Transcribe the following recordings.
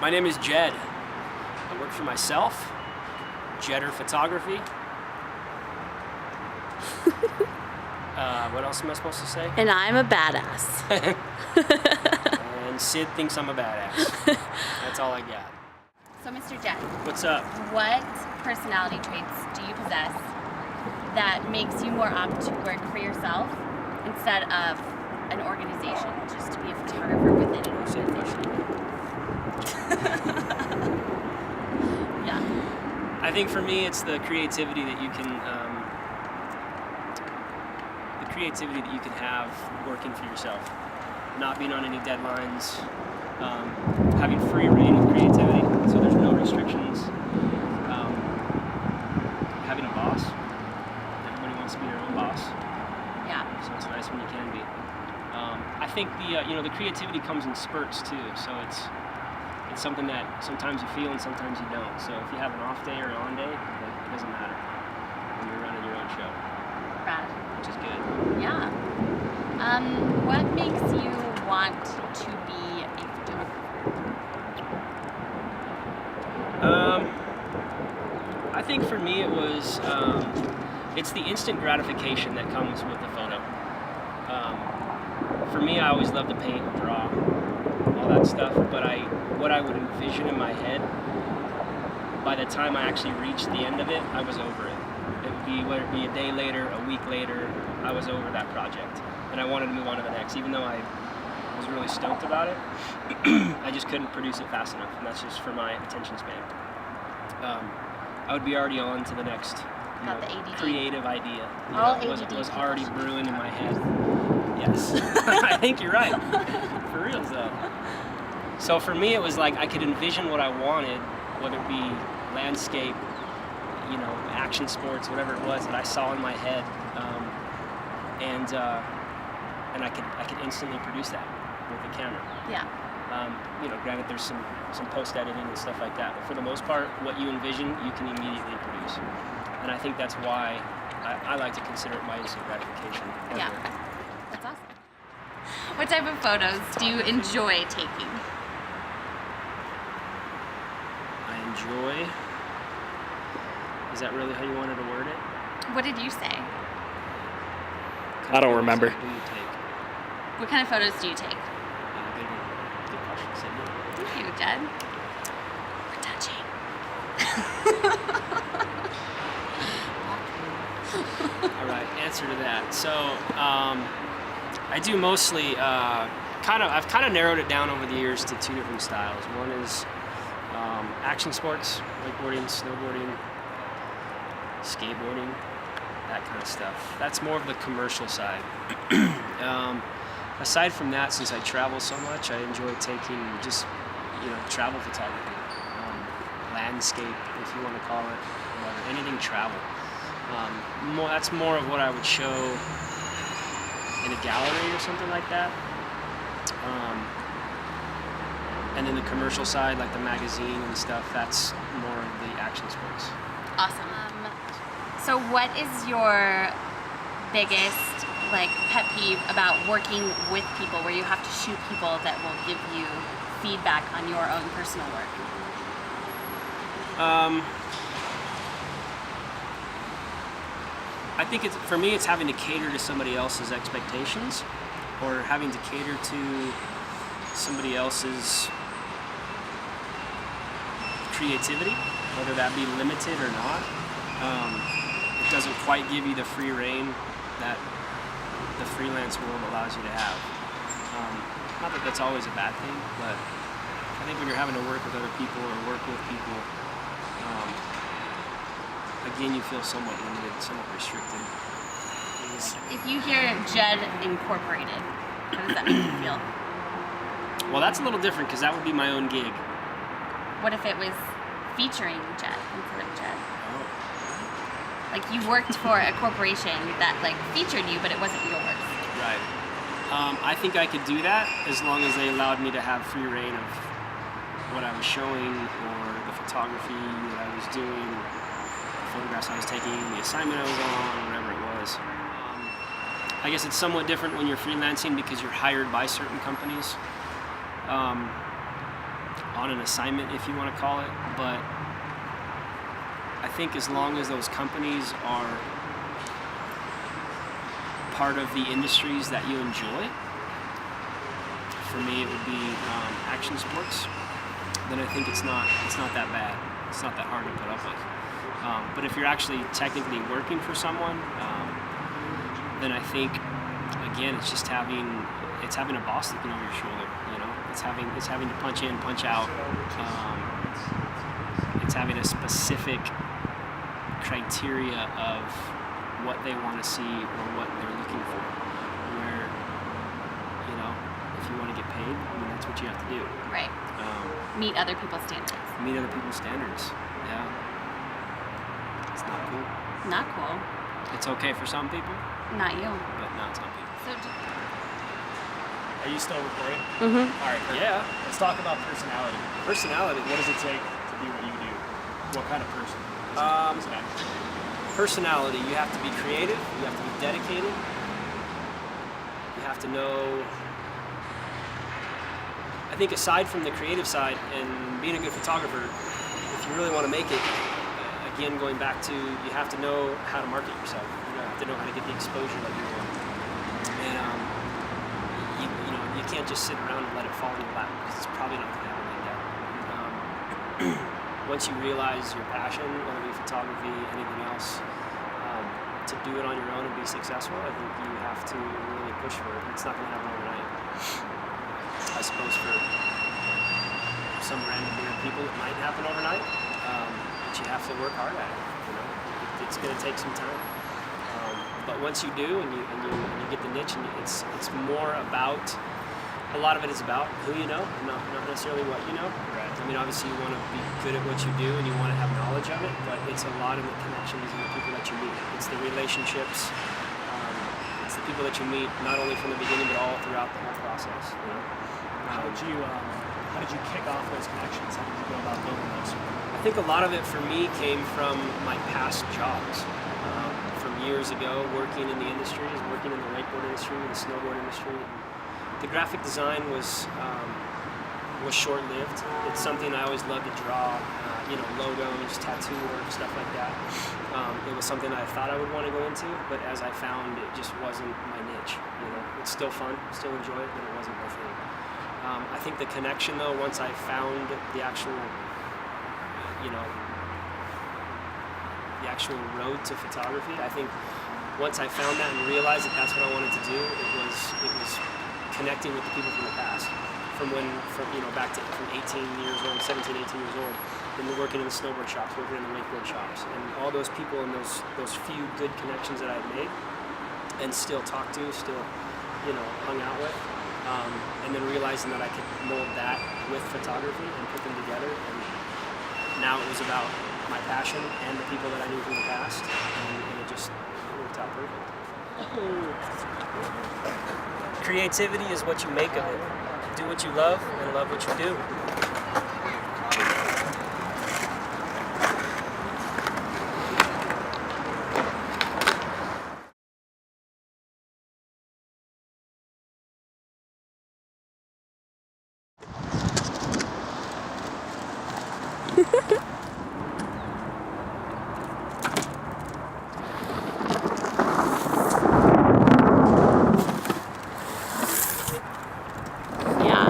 My name is Jed. I work for myself, Jedder Photography. What else am I supposed to say? And I'm a badass. And Sid thinks I'm a badass. That's all I got. So, Mr. Jed, What's up? what personality traits do you possess that makes you more apt to work for yourself instead of an organization, just to be a photographer within an organization? Yeah. I think for me, it's the creativity that you can, have working for yourself. Not being on any deadlines, having free reign of creativity, so there's no restrictions. Having a boss. Everybody wants to be their own boss. Yeah. So it's nice when you can be. I think the creativity comes in spurts too. So it's something that sometimes you feel and sometimes you don't. So if you have an off day or an on day, it doesn't matter when you're running your own show. Rad. Which is good. Yeah. What makes you want to be a photographer? I think for me it was, it's the instant gratification that comes with the photo. For me, I always loved to paint, draw, all that stuff, but what I would envision in my head, by the time I actually reached the end of it, I was over it. It would be, whether it be a day later, a week later, I was over that project. And I wanted to move on to the next, even though I was really stoked about it. I just couldn't produce it fast enough, and that's just for my attention span. I would be already on to the next creative idea. It was already brewing in my head. Yes, I think you're right. For real though. So for me, it was like I could envision what I wanted, whether it be landscape, action sports, whatever it was that I saw in my head, and I could instantly produce that with the camera. Yeah. Granted, there's some post editing and stuff like that, but for the most part, what you envision, you can immediately produce. And I think that's why I like to consider it my instant gratification. Yeah. That's awesome. What type of photos do you enjoy taking? I enjoy. Is that really how you wanted to word it? What did you say? I don't remember. What do you take? What kind of photos do you take? Good question, Sydney. Thank you, Jed. We're touching. All right, answer to that. So, I do mostly I've kind of narrowed it down over the years to two different styles. One is action sports, wakeboarding, snowboarding, skateboarding, that kind of stuff. That's more of the commercial side. Aside from that, since I travel so much, I enjoy taking just travel photography, landscape, if you want to call it, whatever, anything travel. That's more of what I would show in a gallery or something like that. And then the commercial side, like the magazine and stuff, that's more of the action sports. Awesome. So what is your biggest pet peeve about working with people where you have to shoot people that will give you feedback on your own personal work? I think for me it's having to cater to somebody else's expectations, or having to cater to somebody else's creativity, whether that be limited or not. It doesn't quite give you the free reign that the freelance world allows you to have. Not that that's always a bad thing, but I think when you're having to work with other people or work with people, again, you feel somewhat limited, somewhat restricted. If you hear Jed Incorporated, how does that make you feel? Well, that's a little different because that would be my own gig. What if it was featuring Jed instead of Jed? Oh. Like you worked for a corporation that featured you, but it wasn't yours. Right. I think I could do that as long as they allowed me to have free reign of what I was showing, or the photography that I was doing, the photographs I was taking, the assignment I was on, whatever it was. I guess it's somewhat different when you're freelancing because you're hired by certain companies. on an assignment, if you want to call it. But I think as long as those companies are part of the industries that you enjoy, for me it would be action sports, then I think it's not that bad. It's not that hard to put up with. But if you're actually technically working for someone, then I think, again, it's just having a boss looking over your shoulder. It's having to punch in, punch out. It's having a specific criteria of what they want to see or what they're looking for. Where, if you want to get paid, that's what you have to do. Right. Meet other people's standards. Meet other people's standards. Yeah. It's not cool. Not cool. It's okay for some people, Not you. but not some people. So Are you still recording? Mm-hmm. All right, perfect. Yeah. Let's talk about personality. Personality. What does it take to do what you do? What kind of person is an actor? Personality. You have to be creative. You have to be dedicated. You have to know. I think aside from the creative side and being a good photographer, if you really want to make it, again, going back to, you have to know how to market yourself. You have to know how to get the exposure that you want. And you can't just sit around and let it fall in your lap, because it's probably not going to happen like that. Once you realize your passion, whether it be photography, anything else, to do it on your own and be successful, I think you have to really push for it. It's not going to happen overnight. I suppose for some random weird people it might happen overnight, but you have to work hard at it. It's going to take some time. But once you do, and you get the niche, and it's more about, a lot of it is about who you know, and not necessarily what you know. Right. I mean, obviously you want to be good at what you do, and you want to have knowledge of it, but it's a lot of the connections and the people that you meet. It's the relationships. It's the people that you meet, not only from the beginning, but all throughout the whole process. How did you kick off those connections? How did you go about building those? I think a lot of it for me came from my past jobs. From years ago, working in the industries, working in the wakeboard industry, the snowboard industry. The graphic design was short-lived. It's something I always loved to draw, logos, tattoo work, stuff like that. It was something I thought I would want to go into, but as I found, it just wasn't my niche. It's still fun, still enjoy it, but it wasn't my thing. I think the connection, though, once I found the actual road to photography, I think once I found that and realized that that's what I wanted to do, it was connecting with the people from the past, from 18 years old, 17, 18 years old, and working in the snowboard shops, working in the wakeboard shops, and all those people and those few good connections that I had made, and still talked to, still hung out with, and then realizing that I could mold that with photography and put them together. And now it was about my passion and the people that I knew from the past, and it just worked out perfect. Creativity is what you make of it. Do what you love and love what you do. Yeah.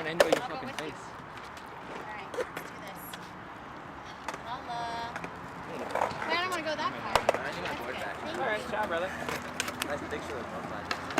angle your I'll go fucking with you. face. Alright, let's do this. Holla. Wait, I don't want to go that far. Alright, you got bored That's back. good. Thank Alright, you. ciao, brother. Nice picture of both sides.